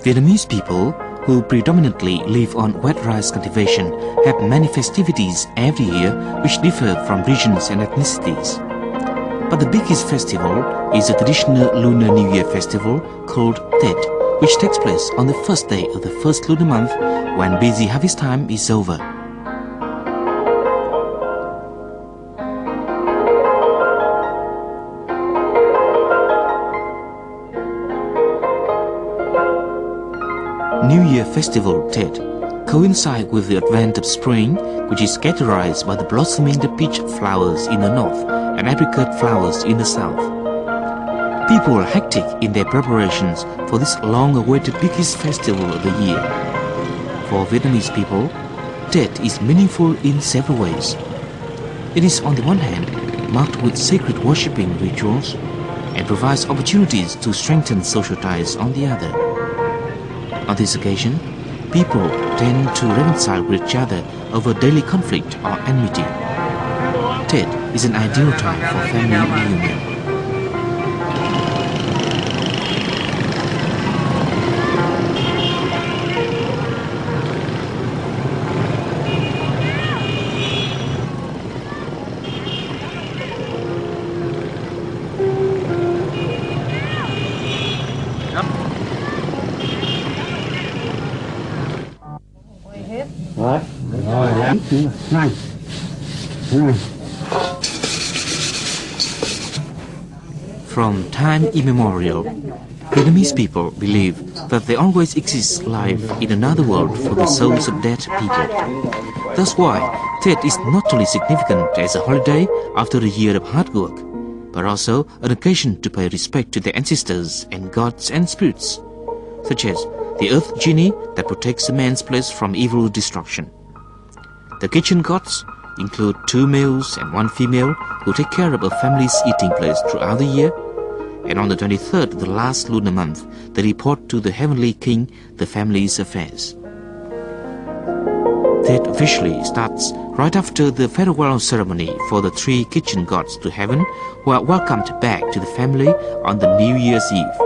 Vietnamese people, who predominantly live on wet rice cultivation, have many festivities every year which differ from regions and ethnicities. But the biggest festival is the traditional Lunar New Year festival called Tet, which takes place on the first day of the first lunar month when busy harvest time is over. New Year festival Tet coincides with the advent of spring, which is characterized by the blossoming of peach flowers in the north and apricot flowers in the south. People are hectic in their preparations for this long-awaited biggest festival of the year. For Vietnamese people, Tet is meaningful in several ways. It is on the one hand marked with sacred worshipping rituals and provides opportunities to strengthen social ties on the other. On this occasion, people tend to reconcile with each other over daily conflict or enmity. Tet is an ideal time for family reunion. From time immemorial, Vietnamese people believe that there always exists life in another world for the souls of dead people. That's why Tet is not only significant as a holiday after a year of hard work, but also an occasion to pay respect to their ancestors and gods and spirits, such as the earth genie that protects a man's place from evil destruction. The kitchen gods include 2 males and 1 female who take care of a family's eating place throughout the year, and on the 23rd of the last lunar month, they report to the heavenly king the family's affairs. Tet officially starts right after the farewell ceremony for the 3 kitchen gods to heaven, who are welcomed back to the family on the New Year's Eve.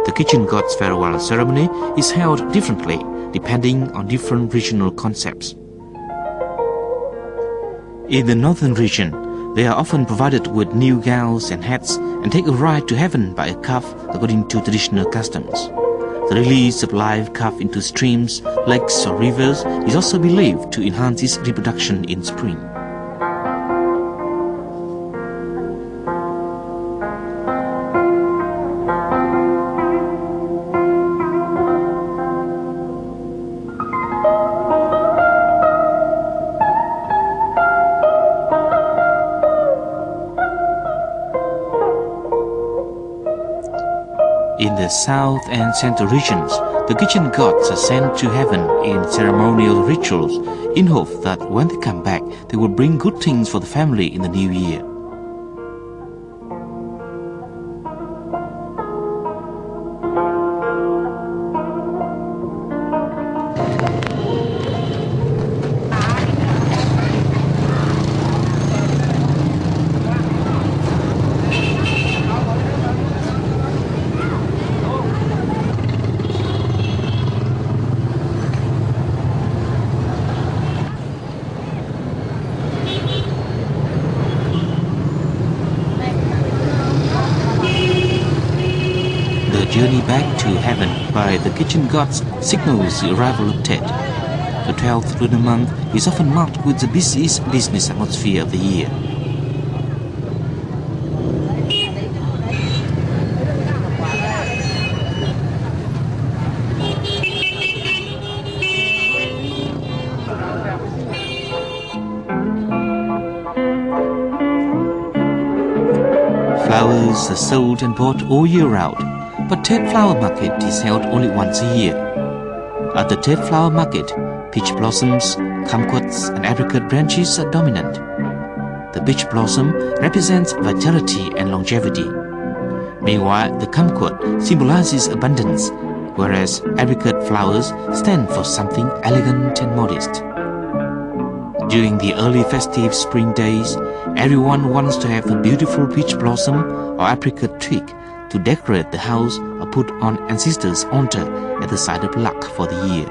The kitchen gods' farewell ceremony is held differently depending on different regional concepts. In the northern region, they are often provided with new gowns and hats and take a ride to heaven by a calf according to traditional customs. The release of live calf into streams, lakes or rivers is also believed to enhance its reproduction in spring. In the south and central regions, the kitchen gods are sent to heaven in ceremonial rituals in hope that when they come back, they will bring good things for the family in the new year. The journey back to heaven by the kitchen gods signals the arrival of Tet. The 12th lunar month is often marked with the busiest business atmosphere of the year. Flowers are sold and bought all year round, but Tet Flower Market is held only once a year. At the Tet Flower Market, peach blossoms, kumquats and apricot branches are dominant. The peach blossom represents vitality and longevity. Meanwhile, the kumquat symbolizes abundance, whereas apricot flowers stand for something elegant and modest. During the early festive spring days, everyone wants to have a beautiful peach blossom or apricot twig to decorate the house or put on ancestors' altar at the site of luck for the year.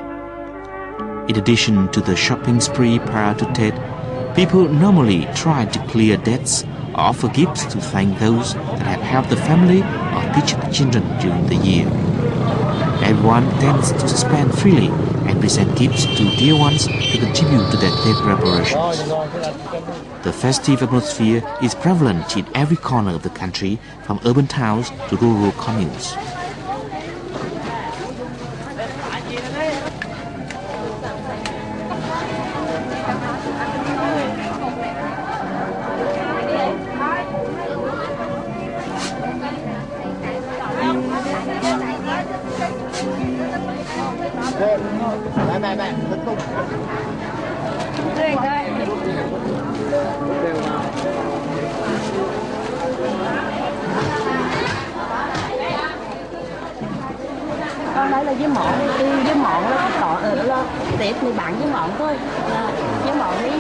In addition to the shopping spree prior to Tet, people normally try to clear debts or offer gifts to thank those that have helped the family or teach the children during the year. Everyone tends to spend freely and present gifts to dear ones to contribute to their Tet preparations. The festive atmosphere is prevalent in every corner of the country, from urban towns to rural communes. Con đây là với mọn, với mọn lo tiệc thì bạn với mọn thôi, với mọn đi.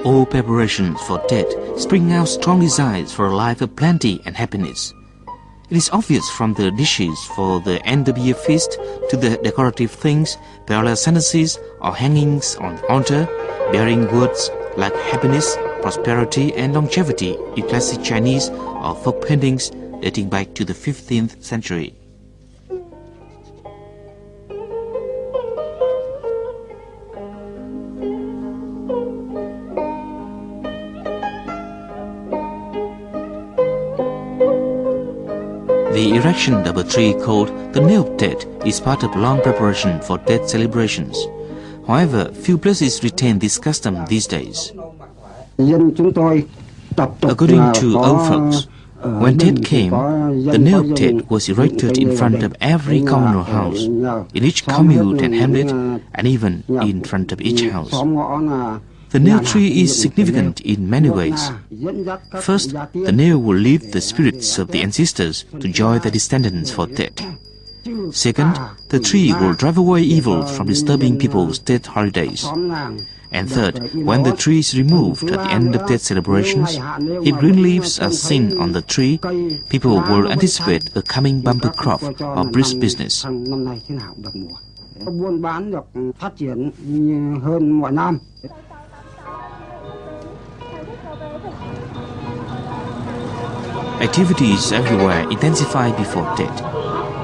All preparations for Tet spring out strong desires for a life of plenty and happiness. It is obvious from the dishes for the end of year feast to the decorative things, parallel sentences or hangings on the altar, bearing words like happiness, prosperity and longevity in classic Chinese or folk paintings dating back to the 15th century. The erection of a tree called the Nail of Tet is part of long preparation for Tet celebrations. However, few places retain this custom these days. According to old folks, when Tet came, the Nail of Tet was erected in front of every communal house, in each commune and hamlet, and even in front of each house. The nail tree is significant in many ways. First, the nail will lift the spirits of the ancestors to join their descendants for Tet. Second, the tree will drive away evil from disturbing people's Tet holidays. And third, when the tree is removed at the end of Tet celebrations, if green leaves are seen on the tree, people will anticipate a coming bumper crop or brisk business. Activities everywhere intensify before Tet.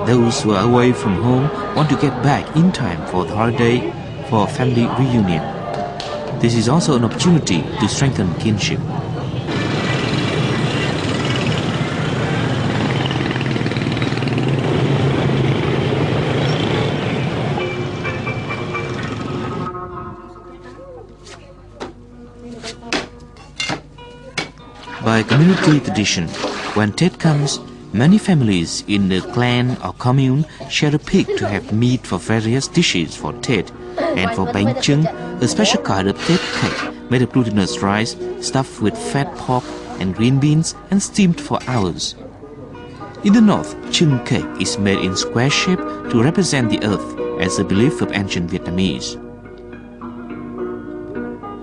Those who are away from home want to get back in time for the holiday, for family reunion. This is also an opportunity to strengthen kinship. By community tradition, when Tet comes, many families in the clan or commune share a pig to have meat for various dishes for Tet, and for bánh chưng, a special kind of Tet cake made of glutinous rice stuffed with fat pork and green beans and steamed for hours. In the north, chưng cake is made in square shape to represent the earth as a belief of ancient Vietnamese.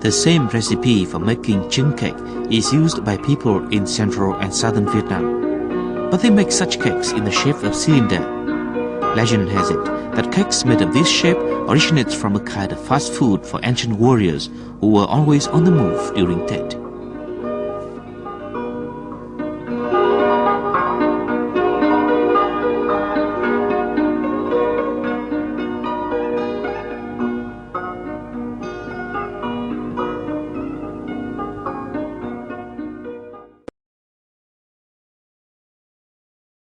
The same recipe for making chưng cake is used by people in central and southern Vietnam, but they make such cakes in the shape of cylinder. Legend has it that cakes made of this shape originate from a kind of fast food for ancient warriors who were always on the move during Tet.